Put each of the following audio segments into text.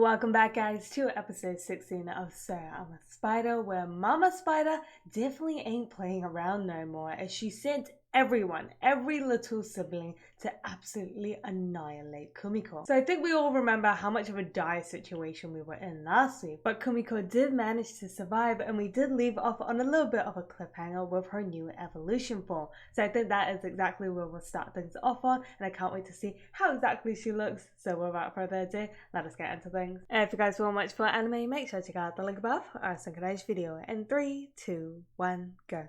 Welcome back, guys, to episode 16 of So I'm a Spider, where Mama Spider definitely ain't playing around no more, as she sent everyone, every little sibling, to absolutely annihilate Kumiko. So I think we all remember how much of a dire situation we were in last week, but Kumiko did manage to survive, and we did leave off on a little bit of a cliffhanger with her new evolution form. So I think that is exactly where we'll start things off on, and I can't wait to see how exactly she looks. So without further ado, let us get into things. And if you guys want much for anime, make sure to check out the link above our synchronized video. In 3, 2, 1, go.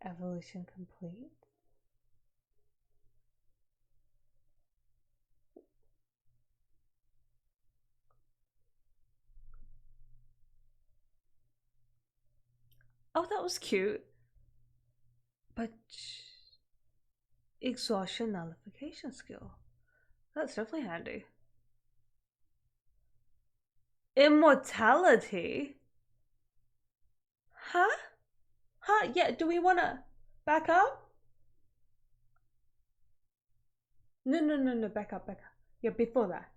Evolution complete. Oh, that was cute. But exhaustion nullification skill. That's definitely handy. Immortality? Huh? Huh? Yeah, do we want to back up? No, back up. Yeah, before that.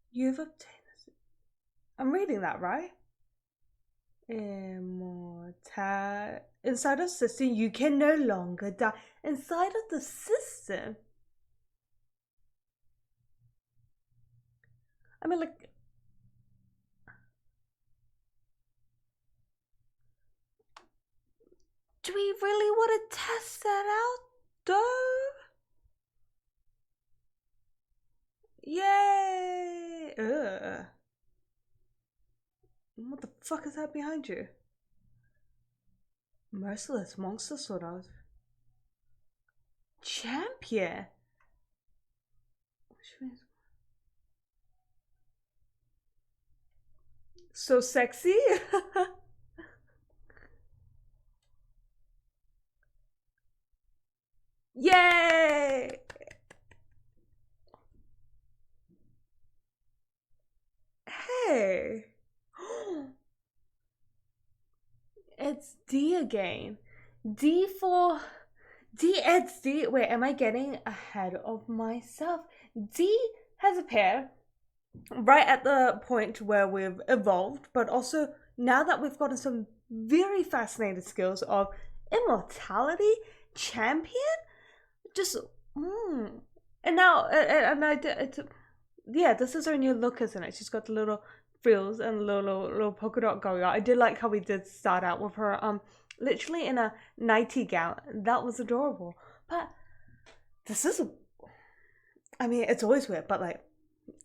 You've obtained this. I'm reading that, right? Immortal. Inside of the system, you can no longer die. Inside of the system? I mean, like... Do we really want to test that out, though? Yay! Ugh. What the fuck is that behind you? Merciless monster, sort of. Champion? So sexy? Yay! Hey! It's D again. D for... it's D. Wait, am I getting ahead of myself? D has appeared right at the point where we've evolved, but also now that we've gotten some very fascinating skills of immortality, champion, just and now yeah, this is her new look, isn't it? She's got the little frills and little polka dot going on. I did like how we did start out with her literally in a nighty gown. That was adorable. But this is I mean, it's always weird, but like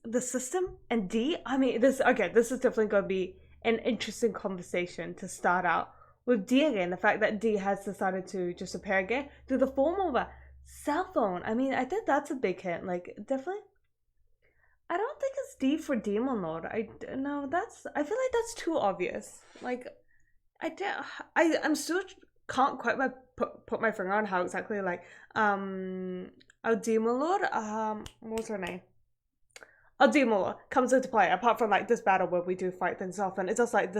the system and D, I mean, this is definitely going to be an interesting conversation to start out with D again. The fact that D has decided to just appear again through the form of a cell phone. I mean, I think that's a big hint. Like, definitely. I don't think it's D for Demon Lord. I feel like that's too obvious. Like, I'm still can't quite put my finger on how exactly, like, Demon Lord, what was her name? Demon comes into play, apart from like this battle where we do fight things off, and it's just like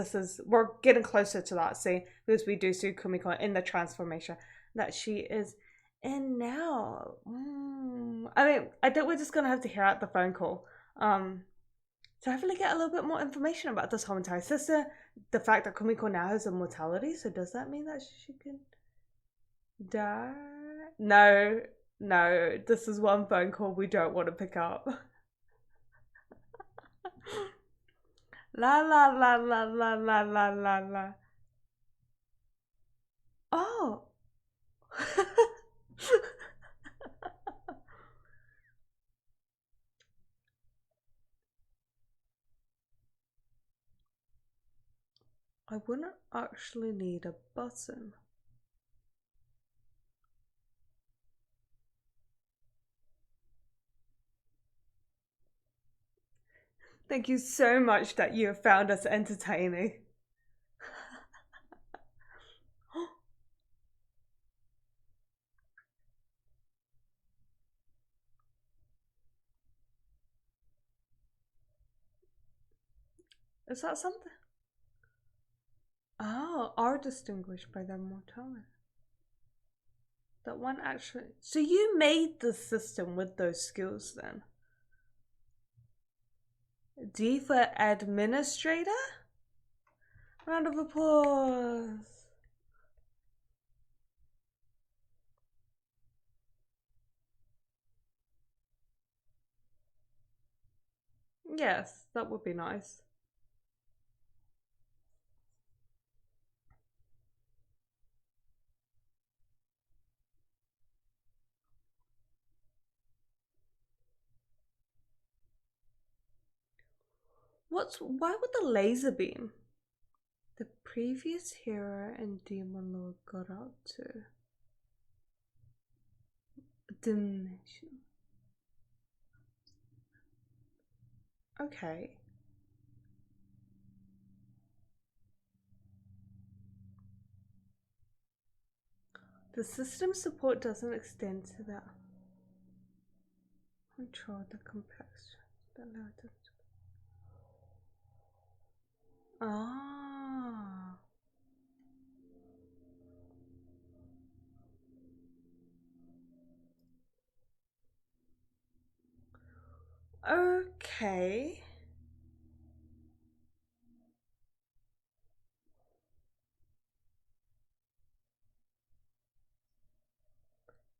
we're getting closer to that scene because we do see Kumiko in the transformation that she is in now. I mean, I think we're just gonna have to hear out the phone call to hopefully get a little bit more information about this whole entire system. The fact that Kumiko now has immortality, so does that mean that she can die? No, this is one phone call we don't want to pick up. La la la la la la la la la. Oh. I wouldn't actually need a button. Thank you so much that you have found us entertaining. Is that something? Oh, are distinguished by their mortality. That one actually... So you made the system with those skills then? D for administrator? Round of applause. Yes, that would be nice. Why would the laser beam? The previous hero and demon lord got up to dimension. Okay. The system support doesn't extend to that. Control the complex. Ah. Okay.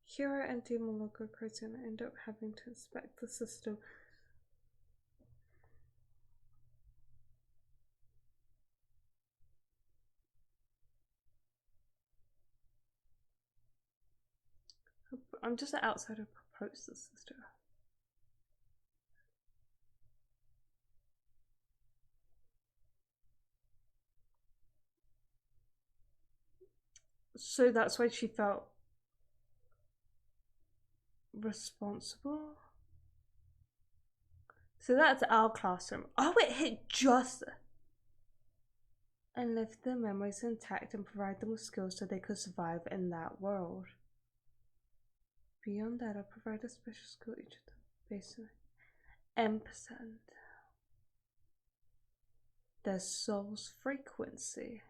Hero and demon lord go crazy and end up having to inspect the system. I'm just an outsider who proposed the system. So that's why she felt responsible. So that's our classroom. Oh, it hit just. And left their memories intact and provide them with skills so they could survive in that world. Beyond that, I provide a special skill each of them based on M%. Their soul's frequency.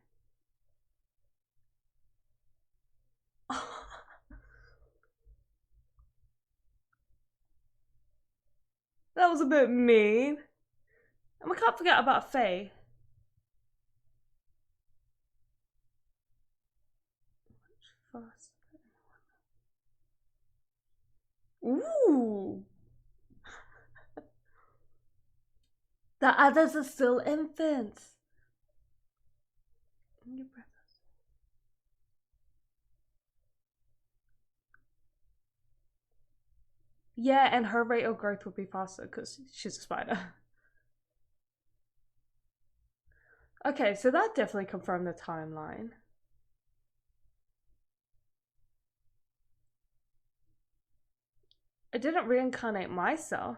That was a bit mean. And we can't forget about Faye. Ooh. The others are still infants. Yeah, and her rate of growth would be faster because she's a spider. Okay, so that definitely confirmed the timeline. I didn't reincarnate myself.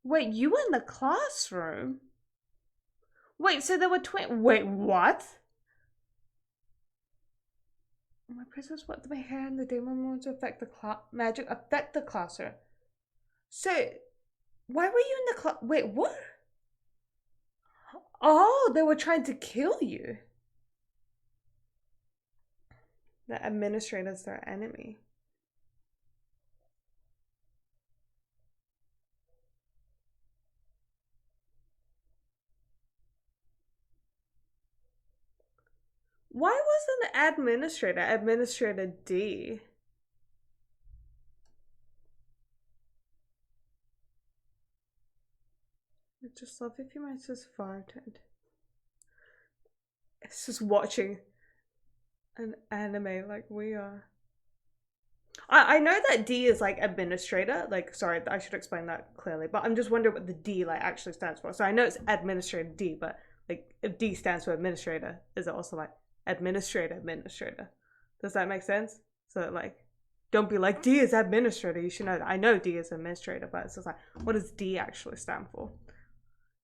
Wait, you were in the classroom? Wait, so there were wait, what? My princess, what my hair and the demon want to affect the magic affect the classroom. So, why were you in the class? Wait, what? Oh, they were trying to kill you. The administrator's their enemy. Why wasn't Administrator D? I just love if you might just farted. It's just watching an anime like we are. I know that D is like administrator. Like, sorry, I should explain that clearly. But I'm just wondering what the D like actually stands for. So I know it's administrator D, but like if D stands for administrator, is it also like administrator? Does that make sense? So like, don't be like D is administrator. You should know that. I know D is administrator, but it's just like, what does D actually stand for?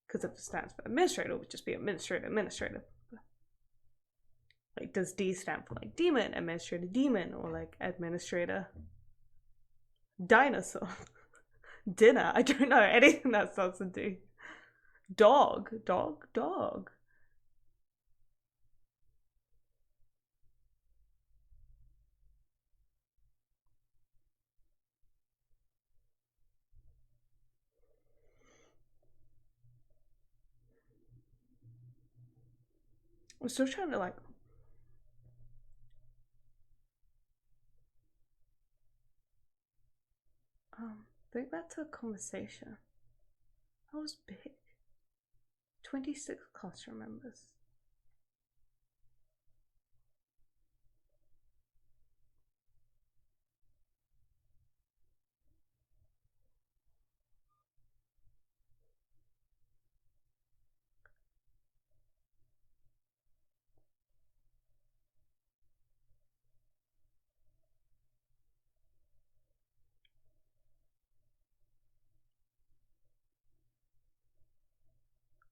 Because if it stands for administrator, it would just be administrator. Like, does D stand for like demon, administrator demon, or like administrator dinosaur? Dinner? I don't know anything that starts with D. Dog. I'm still trying to like. Think back to a conversation. That was big. 26 classroom members.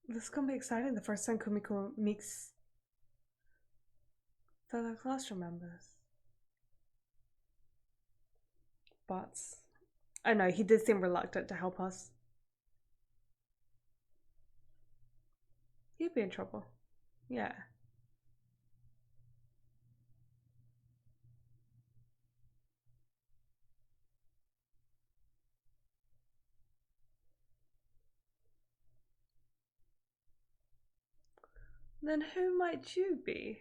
This is gonna be exciting. The first time Kumiko meets fellow classroom members. But I know he did seem reluctant to help us. He'd be in trouble. Yeah. Then who might you be?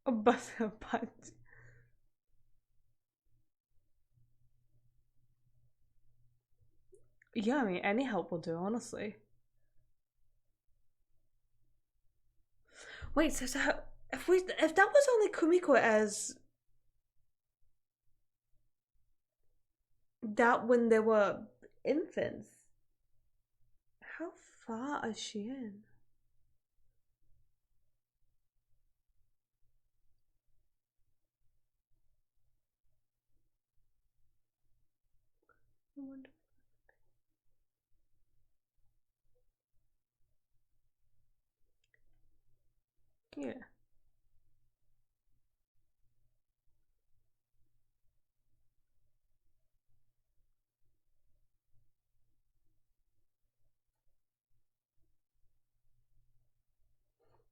But yeah, I mean any help will do, honestly. Wait, so if that was only Kumiko as that when they were infants, how far is she in? I wonder. Yeah.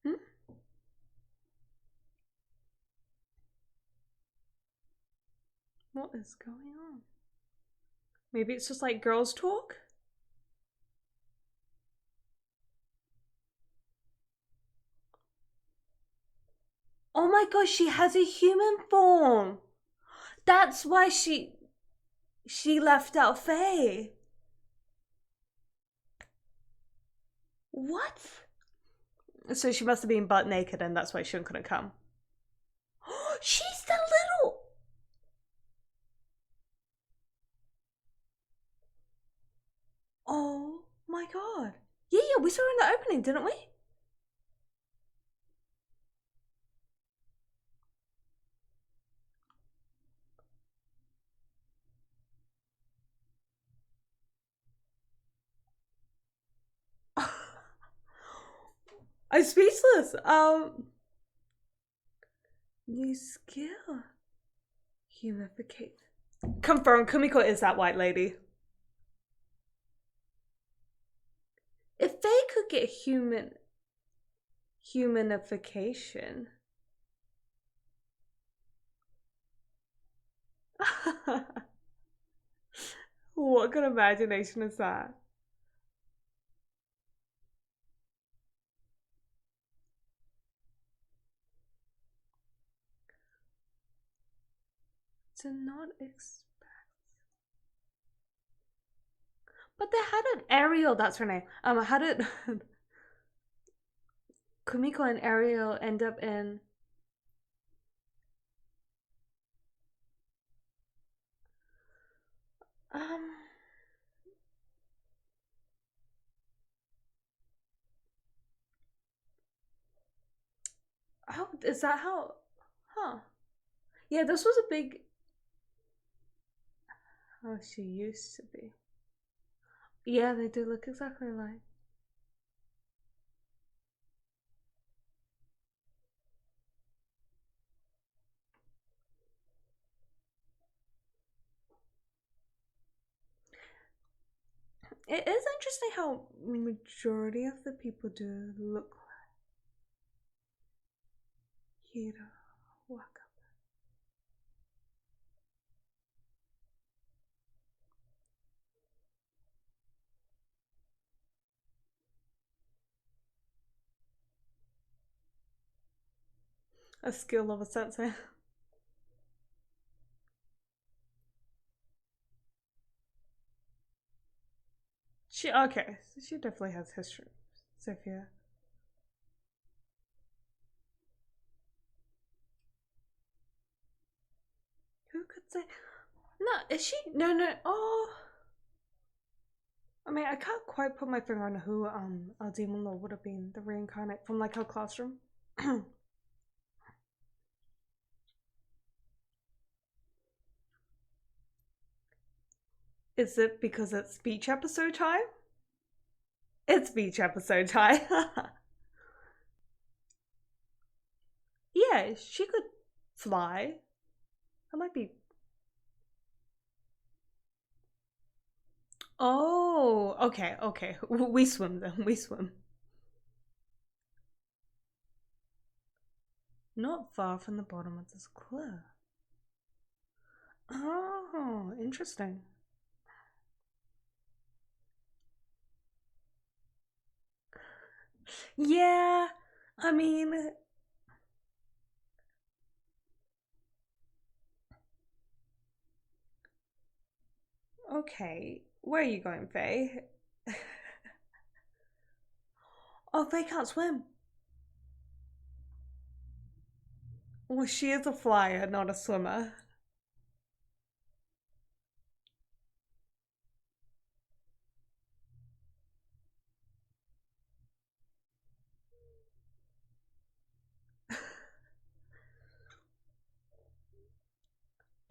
Hmm? What is going on? Maybe it's just like girls talk? Oh my gosh, she has a human form. That's why she left out Faye. What? So she must have been butt naked and that's why she couldn't come. She's the little... Oh my god. Yeah, we saw her in the opening, didn't we? I'm speechless. New skill. Humificate. Confirm, Kumiko is that white lady. If they could get humanification. What kind of imagination is that? To not expect. But they had an Ariel, that's her name. How did Kumiko and Ariel end up in how is that how yeah, this was a big how she used to be. Yeah, they do look exactly alike. It is interesting how majority of the people do look like Hira waka. A skill of a sensei. Okay, so she definitely has history. Sophia. Who could say? No, is she? No. Oh, I mean, I can't quite put my finger on who our demon lord would have been, the reincarnate from like her classroom. Is it because it's beach episode time? It's beach episode time. Yeah, she could fly. That might be. Oh, okay. We swim then. We swim. Not far from the bottom of this cliff. Oh, interesting. Yeah, I mean, okay. Where are you going, Faye? Oh, Faye can't swim. Well, she is a flyer, not a swimmer.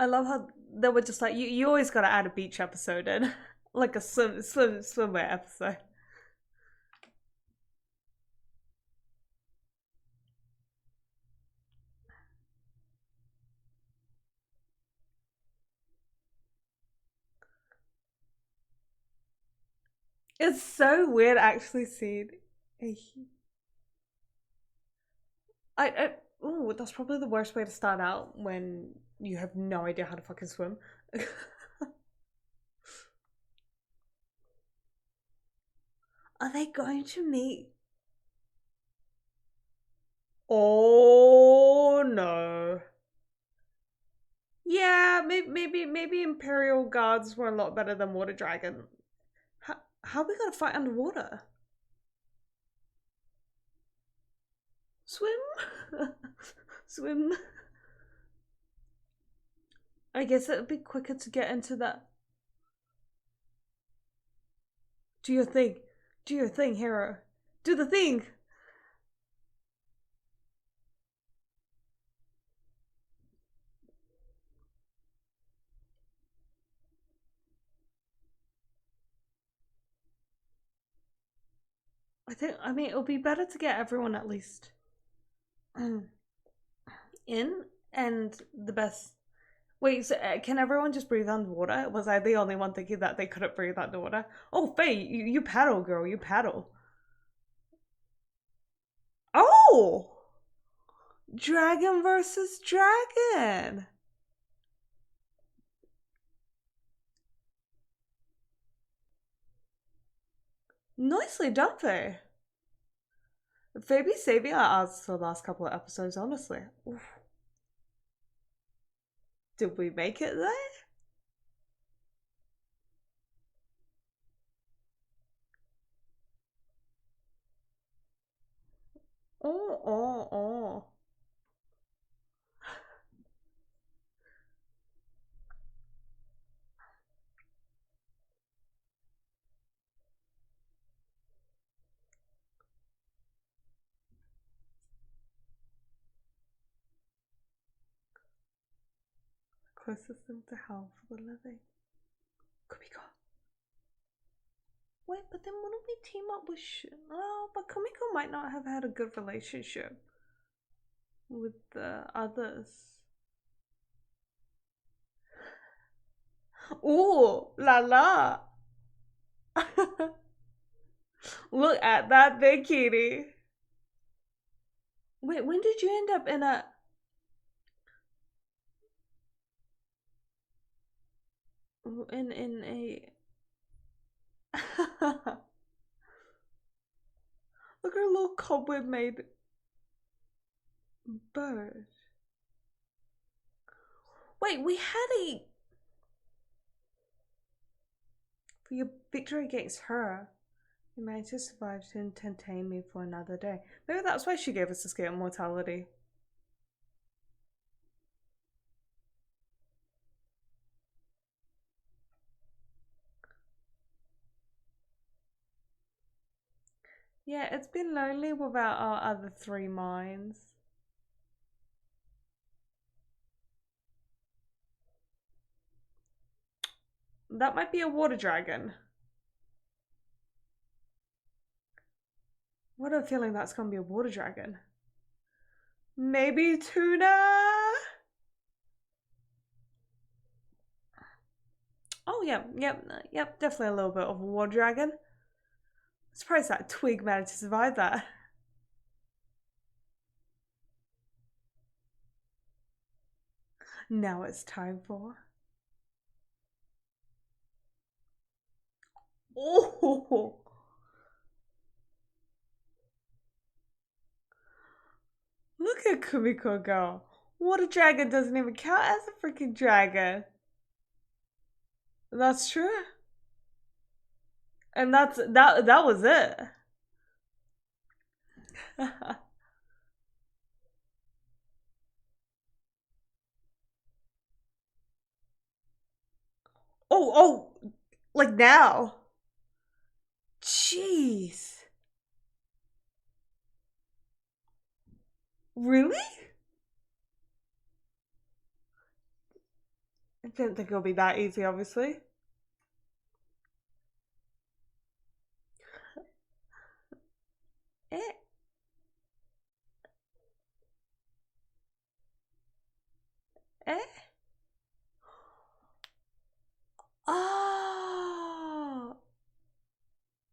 I love how they were just like, you always gotta add a beach episode in. Like a swimwear episode. It's so weird actually seeing oh, that's probably the worst way to start out when you have no idea how to fucking swim. Are they going to meet? Oh no. Yeah, maybe Imperial guards were a lot better than Water Dragon. How are we gonna fight underwater? Swim? Swim? I guess it would be quicker to get into that. Do your thing. Do your thing, hero. Do the thing! I mean, it'll be better to get everyone at least in, and the best. Wait, so, can everyone just breathe underwater? Was I the only one thinking that they couldn't breathe underwater? Oh, Faye, you paddle, girl, you paddle. Oh! Dragon versus dragon! Nicely done, Faye. Faye be saving our odds for the last couple of episodes, honestly. Oof. Did we make it there? Oh. Closest thing to hell for the living. Kumiko. Wait, but then wouldn't we team up with oh, but Kumiko might not have had a good relationship with the others. Ooh, la la. Look at that bikini. Wait, when did you end up in a... in a look at her little cobweb made bird. Wait, we had a for your victory against her. You managed to survive to entertain me for another day. Maybe that's why she gave us the skill immortality. Yeah, it's been lonely without our other 3 mines. That might be a water dragon. What a feeling that's gonna be a water dragon. Maybe tuna? Oh, yep, definitely a little bit of a water dragon. I'm surprised that twig managed to survive that. Now it's time for... Oh! Look at Kumiko go. Water dragon doesn't even count as a freaking dragon. That's true. And that was it. Oh, like now. Jeez. Really? I didn't think it'll be that easy, obviously. Eh. Oh.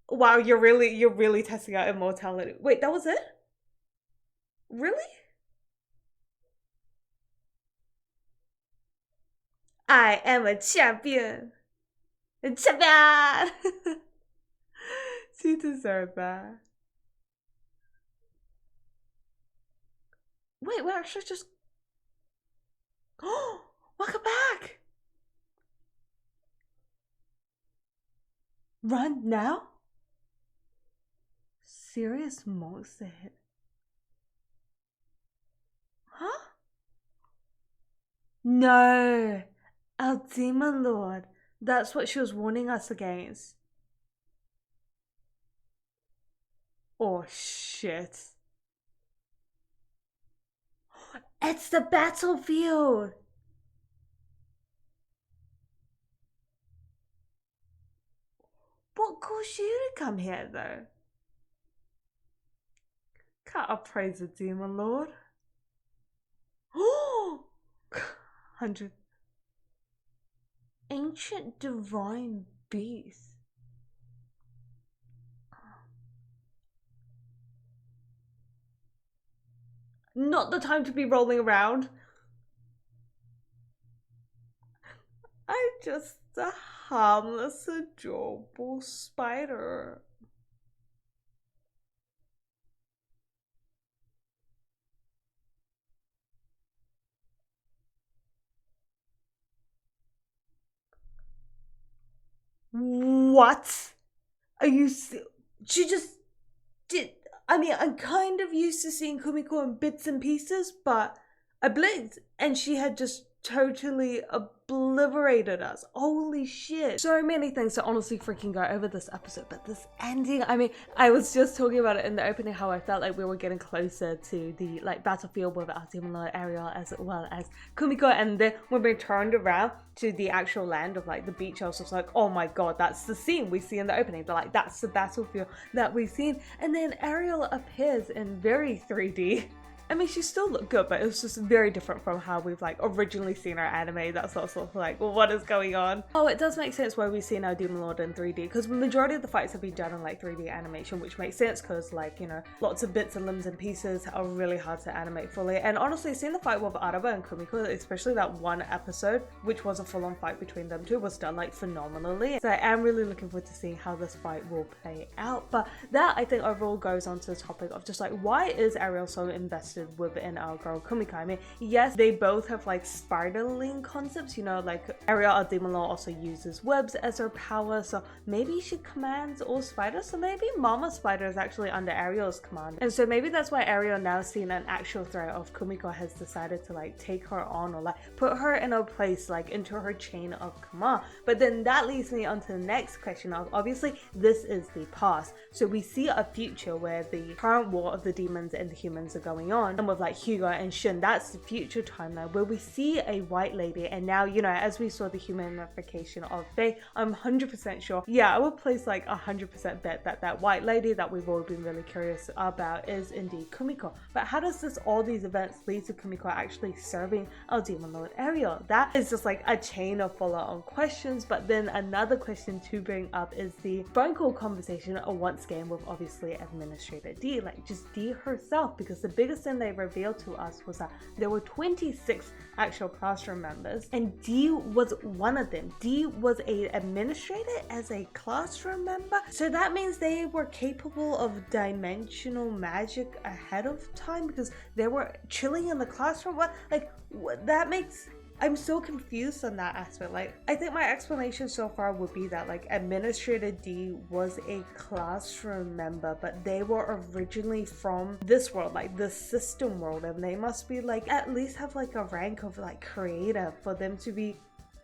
Wow, you're really testing out immortality. Wait, that was it? Really? I am a champion. A champion! She deserved that. Wait, we're actually just... Oh! Welcome back! Run now? Serious monster hit. Huh? No! Our demon lord. That's what she was warning us against. Oh shit. It's the battlefield! What caused you to come here though? Can't appraise the demon lord. Oh! 100. Ancient divine beast. Not the time to be rolling around. I'm just a harmless, adorable spider. What? Are you... She just did... I mean, I'm kind of used to seeing Kumiko in bits and pieces, but I blinked and she had just totally obliterated us. Holy shit. So many things to honestly freaking go over this episode, but this ending, I mean, I was just talking about it in the opening, how I felt like we were getting closer to the like battlefield with our demon lord Ariel as well as Kumiko, and then when we turned around to the actual land of like the beach, I was just like, oh my god, that's the scene we see in the opening. But like, that's the battlefield that we've seen. And then Ariel appears in very 3D. I mean, she still looked good, but it was just very different from how we've like originally seen her anime. That's sort of like, well, what is going on? Oh, it does make sense why we've seen our Demon Lord in 3D, because the majority of the fights have been done in like 3D animation, which makes sense because like, you know, lots of bits and limbs and pieces are really hard to animate fully. And honestly, seeing the fight with Araba and Kumiko, especially that one episode, which was a full-on fight between them two, was done like phenomenally. So I am really looking forward to seeing how this fight will play out. But that, I think, overall goes on to the topic of just like, why is Ariel so invested within our girl Kumiko? I mean, yes, they both have like spiraling concepts, you know, like Ariel, our demon lord, also uses webs as her power, so maybe she commands all spiders, so maybe Mama Spider is actually under Ariel's command. And so maybe that's why Ariel, now seeing an actual threat of Kumiko, has decided to like take her on or like put her in a place, like into her chain of command. But then that leads me on to the next question of, obviously this is the past, so we see a future where the current war of the demons and the humans are going on, and with like Hugo and Shun, that's the future timeline where we see a white lady. And now, you know, as we saw the humanification of Faye, I'm 100% sure, yeah, I would place like 100% bet that that white lady that we've all been really curious about is indeed Kumiko. But how does this, all these events, lead to Kumiko actually serving our demon lord Ariel? That is just like a chain of follow-on questions. But then another question to bring up is the phone call conversation once again with obviously Administrator D, like just D herself, because the biggest thing they revealed to us was that there were 26 actual classroom members and D was one of them. D was a administrator as a classroom member, so that means they were capable of dimensional magic ahead of time because they were chilling in the classroom. What, like, that makes, I'm so confused on that aspect. Like, I think my explanation so far would be that like Administrator D was a classroom member, but they were originally from this world, like the system world, and they must be like, at least have like a rank of like creator for them to be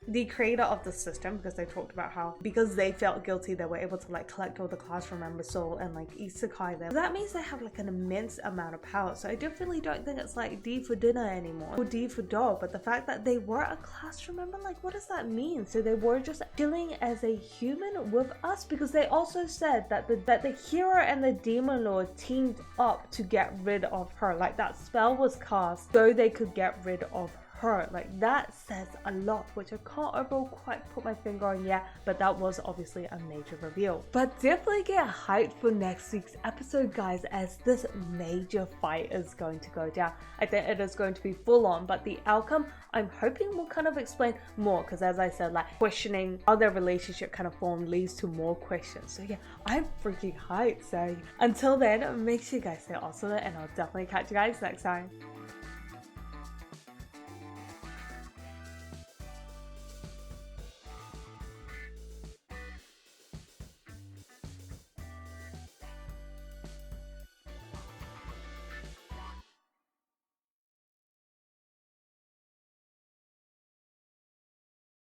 the creator of the system, because they talked about how because they felt guilty they were able to like collect all the classroom members' soul and like isekai them. That means they have like an immense amount of power, so I definitely don't think it's like D for dinner anymore or D for dog. But the fact that they were a classroom member, like, what does that mean? So they were just chilling as a human with us, because they also said that the hero and the demon lord teamed up to get rid of her, like that spell was cast so they could get rid of her. Like, that says a lot, which I can't overall quite put my finger on yet, but that was obviously a major reveal. But definitely get hyped for next week's episode, guys, as this major fight is going to go down. I think it is going to be full on, but the outcome, I'm hoping, will kind of explain more, because as I said, like, questioning how their relationship kind of formed leads to more questions. So yeah, I'm freaking hyped. So until then, make sure you guys stay awesome, and I'll definitely catch you guys next time.